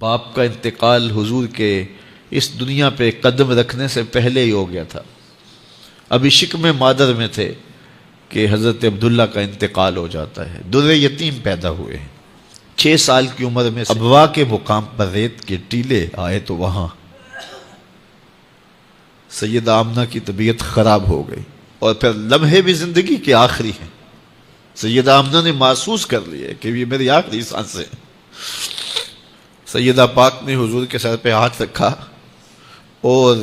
باپ کا انتقال حضور کے اس دنیا پہ قدم رکھنے سے پہلے ہی ہو گیا تھا. ابھی شکم مادر میں تھے کہ حضرت عبداللہ کا انتقال ہو جاتا ہے. در یتیم پیدا ہوئے ہیں. 6 سال کی عمر میں ابوا کے مقام پر ریت کے ٹیلے آئے تو وہاں سیدہ آمنہ کی طبیعت خراب ہو گئی، اور پھر لمحے بھی زندگی کے آخری ہیں. سیدہ آمنہ نے محسوس کر لیا کہ یہ میری آخری سانسیں. سیدہ پاک نے حضور کے سر پہ ہاتھ رکھا اور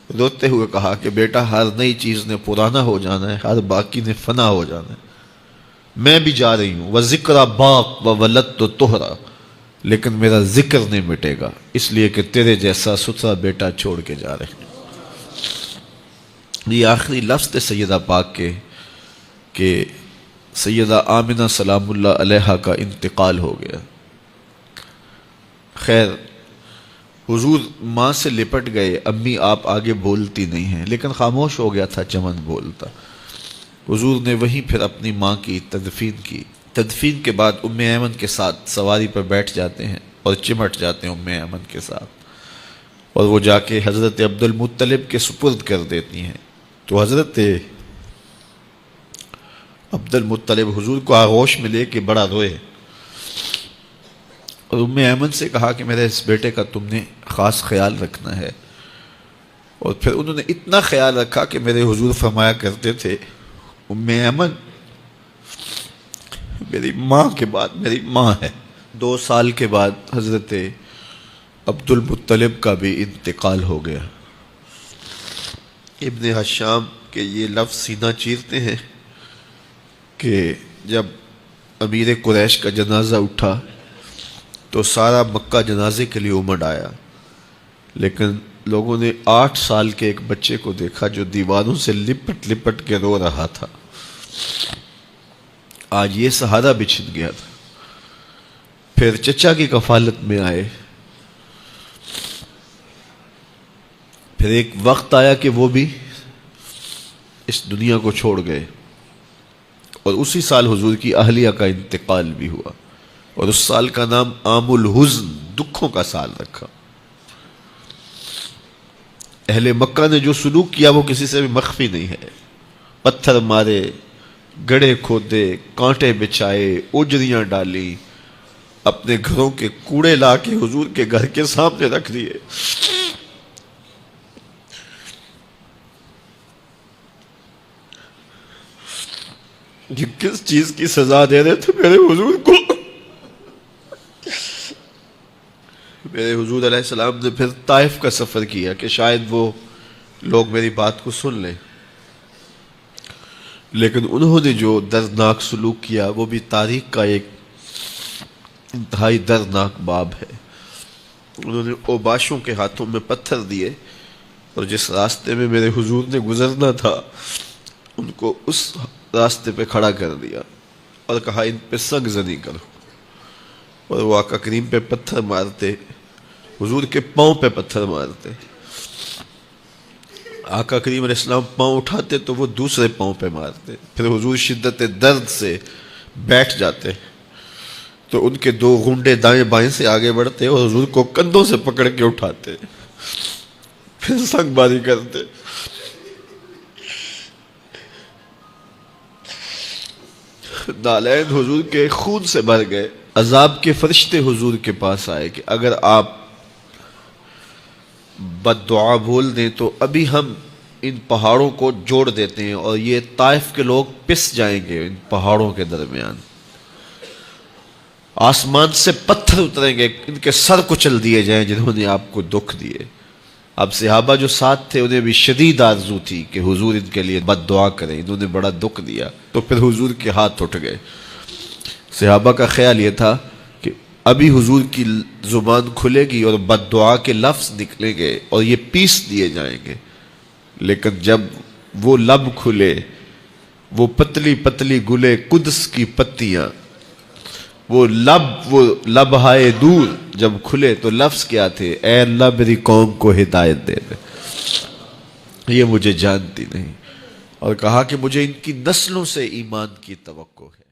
روتے ہوئے کہا کہ بیٹا، ہر نئی چیز نے پرانا ہو جانا ہے، ہر باقی نے فنا ہو جانا ہے. میں بھی جا رہی ہوں، وَذِكْرَ بَاق وَوَلَدْتُ طُہْرًا، لیکن میرا ذکر نہیں مٹے گا، اس لیے کہ تیرے جیسا ستھرا بیٹا چھوڑ کے جا رہے ہیں. یہ آخری لفظ تھے سیدہ پاک کے کہ سیدہ آمنہ سلام اللہ علیہا کا انتقال ہو گیا. خیر، حضور ماں سے لپٹ گئے. امی آپ آگے بولتی نہیں ہیں، لیکن خاموش ہو گیا تھا چمن بولتا. حضور نے وہیں پھر اپنی ماں کی تدفین کی. تدفین کے بعد ام ایمن کے ساتھ سواری پر بیٹھ جاتے ہیں اور چمٹ جاتے ہیں ام ایمن کے ساتھ، اور وہ جا کے حضرت عبد المطلب کے سپرد کر دیتی ہیں. تو حضرت عبد المطلب حضور کو آغوش میں لے کے بڑا روئے اور ام ایمن سے کہا کہ میرے اس بیٹے کا تم نے خاص خیال رکھنا ہے. اور پھر انہوں نے اتنا خیال رکھا کہ میرے حضور فرمایا کرتے تھے، ام ایمن میری ماں کے بعد میری ماں ہے. 2 سال کے بعد حضرت عبد المطلب کا بھی انتقال ہو گیا. ابن حشام کے یہ لفظ سینہ چیرتے ہیں کہ جب امیر قریش کا جنازہ اٹھا تو سارا مکہ جنازے کے لیے امڑ آیا، لیکن لوگوں نے 8 سال کے ایک بچے کو دیکھا جو دیواروں سے لپٹ لپٹ کے رو رہا تھا. آج یہ سہارا بچھن گیا تھا. پھر چچا کی کفالت میں آئے. پھر ایک وقت آیا کہ وہ بھی اس دنیا کو چھوڑ گئے، اور اسی سال حضور کی اہلیہ کا انتقال بھی ہوا، اور اس سال کا نام عام الحزن، دکھوں کا سال رکھا. اہل مکہ نے جو سلوک کیا وہ کسی سے بھی مخفی نہیں ہے. پتھر مارے، گڑھے کھودے، کانٹے بچھائے، اجریاں ڈالی، اپنے گھروں کے کوڑے لا کے حضور کے گھر کے سامنے رکھ دیے. یہ کس چیز کی سزا دے رہے تھے میرے حضور کو؟ میرے حضور علیہ السلام نے پھر طائف کا سفر کیا کہ شاید وہ لوگ میری بات کو سن لیں، لیکن انہوں نے جو دردناک سلوک کیا وہ بھی تاریخ کا ایک انتہائی دردناک باب ہے. انہوں نے اوباشوں کے ہاتھوں میں پتھر دیے، اور جس راستے میں میرے حضور نے گزرنا تھا ان کو اس راستے پہ کھڑا کر دیا اور کہا ان پہ سنگ زنی کرو. اور وہ آقا کریم پہ پتھر مارتے، حضور کے پاؤں پہ پتھر مارتے. آقا کریم علیہ السلام پاؤں اٹھاتے تو وہ دوسرے پاؤں پہ مارتے. پھر حضور شدت درد سے بیٹھ جاتے تو ان کے 2 گھنڈے دائیں بائیں سے آگے بڑھتے اور حضور کو کندھوں سے پکڑ کے اٹھاتے، پھر سنگ باری کرتے. نالین حضور کے خون سے بھر گئے. عذاب کے فرشتے حضور کے پاس آئے کہ اگر آپ بد دعا بول دیں تو ابھی ہم ان پہاڑوں کو جوڑ دیتے ہیں اور یہ طائف کے لوگ پس جائیں گے ان پہاڑوں کے درمیان. آسمان سے پتھر اتریں گے، ان کے سر کچل دیے جائیں جنہوں نے آپ کو دکھ دیے. اب صحابہ جو ساتھ تھے انہیں بھی شدید آرزو تھی کہ حضور ان کے لیے بد دعا کریں، انہوں نے بڑا دکھ دیا. تو پھر حضور کے ہاتھ اٹھ گئے. صحابہ کا خیال یہ تھا کہ ابھی حضور کی زبان کھلے گی اور بد دعا کے لفظ نکلیں گے اور یہ پیس دیے جائیں گے. لیکن جب وہ لب کھلے، وہ پتلی پتلی گلے قدس کی پتیاں، وہ لب ہائے دور جب کھلے تو لفظ کیا تھے؟ اے اللہ میری قوم کو ہدایت دے دے، یہ مجھے جانتی نہیں. اور کہا کہ مجھے ان کی نسلوں سے ایمان کی توقع ہے.